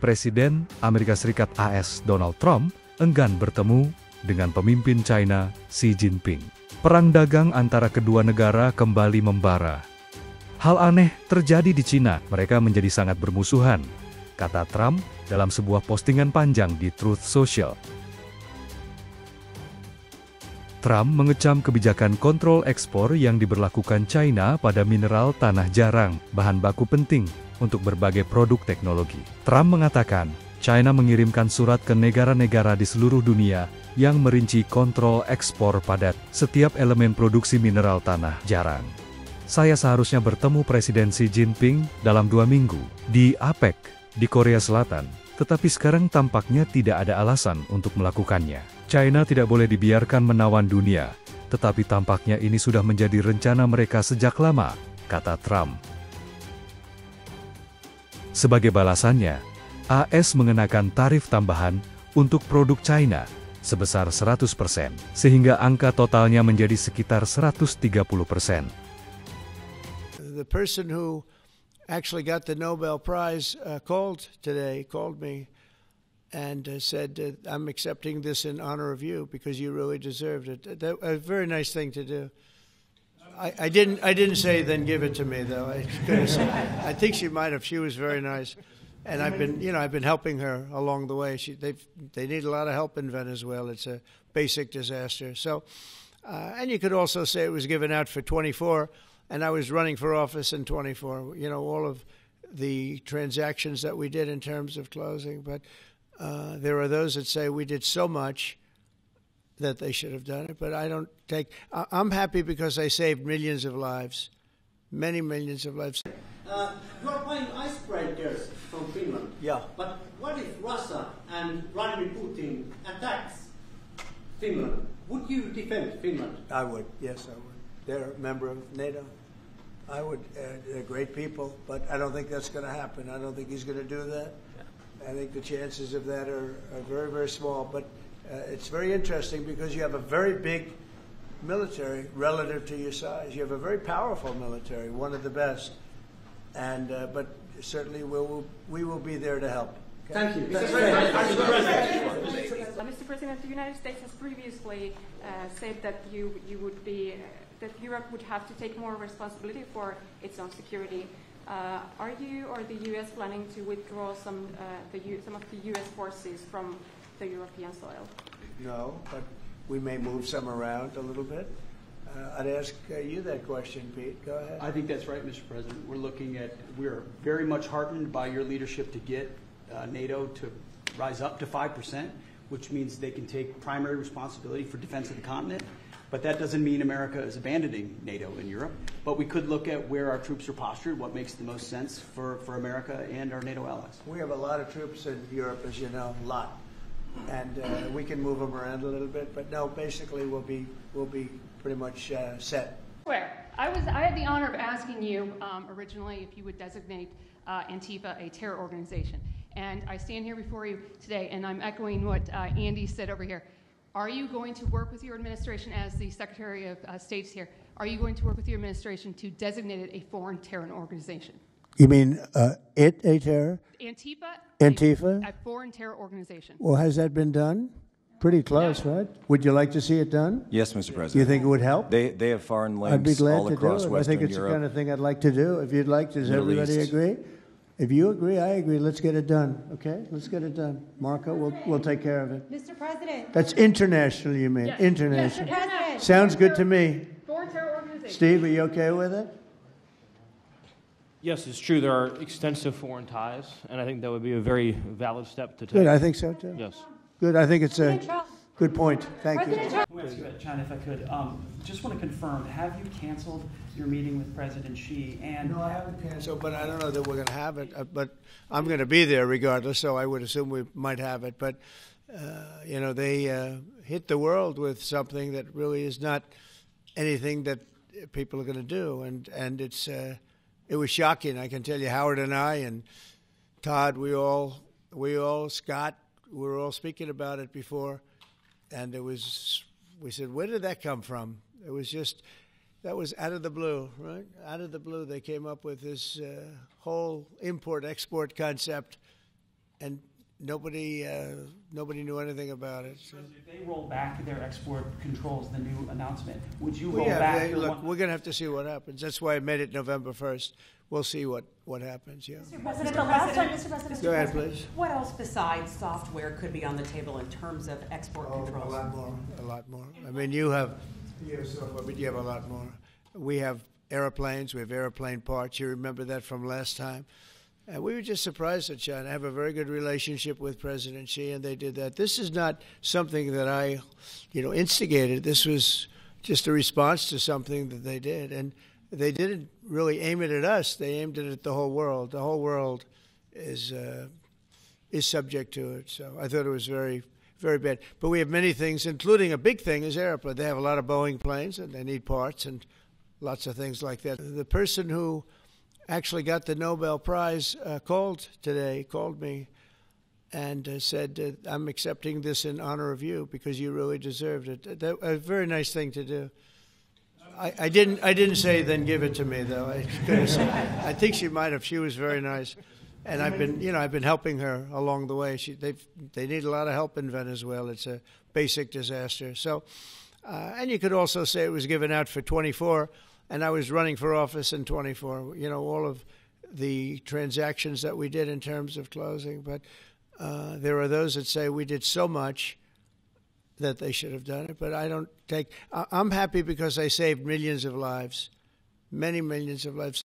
Presiden Amerika Serikat AS Donald Trump enggan bertemu dengan pemimpin China Xi Jinping. Perang dagang antara kedua negara kembali membara. Hal aneh terjadi di China, mereka menjadi sangat bermusuhan, kata Trump dalam sebuah postingan panjang di Truth Social. Trump mengecam kebijakan kontrol ekspor yang diberlakukan China pada mineral tanah jarang, bahan baku penting untuk berbagai produk teknologi. Trump mengatakan, China mengirimkan surat ke negara-negara di seluruh dunia yang merinci kontrol ekspor pada setiap elemen produksi mineral tanah jarang. Saya seharusnya bertemu Presiden Xi Jinping dalam 2 minggu di APEC di Korea Selatan, tetapi sekarang tampaknya tidak ada alasan untuk melakukannya. China tidak boleh dibiarkan menawan dunia, tetapi tampaknya ini sudah menjadi rencana mereka sejak lama, kata Trump. Sebagai balasannya, AS mengenakan tarif tambahan untuk produk China sebesar 100%, sehingga angka totalnya menjadi sekitar 130%. The person who actually got the Nobel Prize called me and said, I'm accepting this in honor of you because you really deserved it. A very nice thing to do. I didn't say then give it to me though. I think she might have. She was very nice, and I've been helping her along the way. They need a lot of help in Venezuela. It's a basic disaster. So, and you could also say it was given out for 24, and I was running for office in 24. You know, all of the transactions that we did in terms of closing, but there are those that say we did so much that they should have done it, but I don't take. I'm happy because I saved millions of lives, many millions of lives. You are buying icebreakers from Finland. Yeah. But what if Russia and Vladimir Putin attacks Finland? Would you defend Finland? I would. Yes, I would. They're a member of NATO. I would. They're great people, but I don't think that's going to happen. I don't think he's going to do that. I think the chances of that are very, very small. But it's very interesting because you have a very big military relative to your size. You have a very powerful military, one of the best. And but certainly we will be there to help. Okay? Thank you. Mr. President, the United States has previously said that that Europe would have to take more responsibility for its own security. Are you or the U.S. planning to withdraw some of the U.S. forces from the European soil? No, but we may move some around a little bit. I'd ask you that question, Pete. Go ahead. I think that's right, Mr. President. We're very much heartened by your leadership to get NATO to rise up to 5%, which means they can take primary responsibility for defense of the continent. But that doesn't mean America is abandoning NATO in Europe. But we could look at where our troops are postured, what makes the most sense for America and our NATO allies. We have a lot of troops in Europe, as you know, a lot. And we can move them around a little bit. But no, basically we'll be pretty much set. I had the honor of asking you originally if you would designate Antifa a terror organization. And I stand here before you today, and I'm echoing what Andy said over here. Are you going to work with your administration as the Secretary of State's here? Are you going to work with your administration to designate it a foreign terror organization? You mean it a terror? Antifa? A foreign terror organization. Well, has that been done? Pretty close, right? Would you like to see it done? Yes, Mr. President. You think it would help? They have foreign links I'd be glad all to across do it. Western I think it's Europe. the kind of thing I'd like to do. If you'd like, does Middle everybody East. agree? If you agree, I agree. Let's get it done. Okay? Let's get it done. Marco, we'll take care of it. Mr. President. That's international, you mean? Yes. International. Mr. President. Sounds good to me. Foreign terror organization. Steve, are you okay with it? Yes, it's true. There are extensive foreign ties, and I think that would be a very valid step to take. Good, I think so too. Yes. Good, I think it's a good point. Thank you. China, if I could, just want to confirm, have you canceled your meeting with President Xi? And no, I haven't canceled, but I don't know that we're going to have it. But I'm going to be there regardless, so I would assume we might have it. But, they hit the world with something that really is not anything that people are going to do. And it was shocking. I can tell you, Howard and I and Todd, we all, Scott, we were all speaking about it before. And we said, where did that come from? It was just, that was out of the blue, right? Out of the blue, they came up with this whole import-export concept and nobody knew anything about it. So. If they roll back their export controls, the new announcement, would you Well, roll yeah, back? look, we're going to have to see what happens. That's why I made it November 1st. We'll see what happens. Yeah. Mr. President, the last time, Mr. President, Go ahead, please. what else besides software could be on the table in terms of export controls? A lot more. A lot more. I mean, you have software, but you have a lot more. We have airplanes. We have airplane parts. You remember that from last time. And we were just surprised at China. I have a very good relationship with President Xi, and they did that. This is not something that I, instigated. This was just a response to something that they did. And they didn't really aim it at us. They aimed it at the whole world. The whole world is subject to it. So I thought it was very, very bad. But we have many things, including a big thing is airplanes. They have a lot of Boeing planes, and they need parts and lots of things like that. The person who actually got the Nobel Prize called me and said, I'm accepting this in honor of you because you really deserved it. A very nice thing to do. I didn't say then give it to me though. I think she might have. She was very nice, and I've been helping her along the way. They need a lot of help in Venezuela. It's a basic disaster. So, and you could also say it was given out for 24, and I was running for office in 24. All of the transactions that we did in terms of closing, but there are those that say we did so much that they should have done it, but I'm happy because I saved millions of lives, many millions of lives.